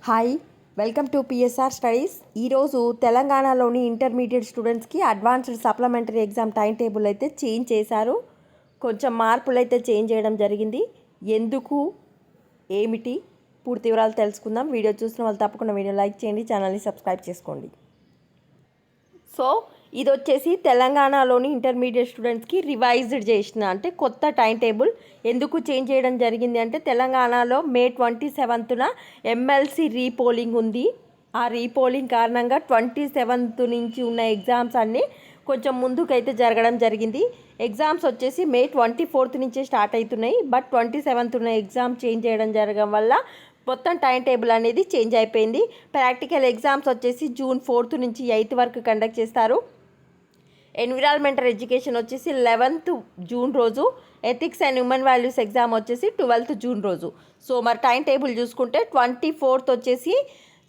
Hi, welcome to PSR studies. ఈరోజు తెలంగాణలోని intermediate స్టూడెంట్స్కి advanced supplementary exam time table అయితే చేంజ్ చేశారు. కొంచెం మార్పులు అయితే చేంజ్ చేయడం జరిగింది. ఎందుకు, ఏమిటి, పూర్తి వివరాలు తెలుసుకుందాం. వీడియో చూసిన వాళ్ళు తప్పకుండా వీడియో లైక్ చేయండి, ఛానల్ని సబ్స్క్రైబ్ చేసుకోండి. సో ఇది వచ్చేసి తెలంగాణలోని ఇంటర్మీడియట్ స్టూడెంట్స్కి రివైజ్డ్ చేసిన అంటే కొత్త టైం టేబుల్. ఎందుకు చేంజ్ చేయడం జరిగింది అంటే తెలంగాణలో మే 27న ఎమ్మెల్సీ రీపోలింగ్ ఉంది. ఆ రీపోలింగ్ కారణంగా 27th నుంచి ఉన్న ఎగ్జామ్స్ అన్నీ కొంచెం ముందుకైతే జరగడం జరిగింది. ఎగ్జామ్స్ వచ్చేసి మే 24th నుంచే స్టార్ట్ అవుతున్నాయి. బట్ 27th ఉన్న ఎగ్జామ్ చేంజ్ చేయడం జరగడం వల్ల మొత్తం టైం టేబుల్ అనేది చేంజ్ అయిపోయింది. ప్రాక్టికల్ ఎగ్జామ్స్ వచ్చేసి జూన్ 4th నుంచి 8th వరకు కండక్ట్ చేస్తారు. ఎన్విరాన్మెంటల్ ఎడ్యుకేషన్ వచ్చేసి 11th జూన్ రోజు, ethics and human values exam వచ్చేసి 12th జూన్ రోజు. సో మరి టైం టేబుల్ చూసుకుంటే 24th వచ్చేసి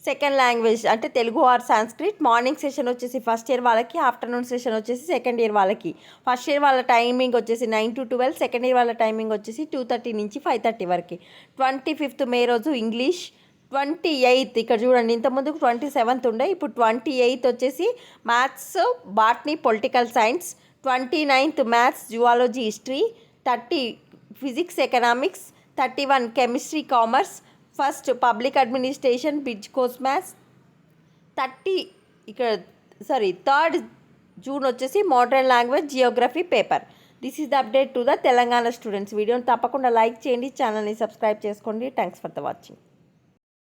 సెకండ్ లాంగ్వేజ్ అంటే Telugu or Sanskrit. Morning session వచ్చేసి ఫస్ట్ ఇయర్ వాళ్ళకి, ఆఫ్టర్నూన్ సెషన్ వచ్చేసి సెకండ్ ఇయర్ వాళ్ళకి. ఫస్ట్ ఇయర్ వాళ్ళ టైమింగ్ వచ్చేసి 9 to 12, సెకండ్ ఇయర్ వాళ్ళ టైమింగ్ వచ్చేసి 2:30 నుంచి 5:30 వరకు. 25th మే రోజు ఇంగ్లీష్. 28th ఇక్కడ చూడండి, ఇంతకుముందుకు 27th ఉండే, ఇప్పుడు 28th వచ్చేసి maths, botany, political science. 29th maths, zoology, history. 30 physics, economics. 31 chemistry, commerce. First public administration, bridge course maths. 3rd June వచ్చేసి modern language, geography paper. This is the update to the Telangana students. వీడియోని తప్పకుండా like చేయండి, ఛానల్ని subscribe చేసుకోండి. Thanks for the watching.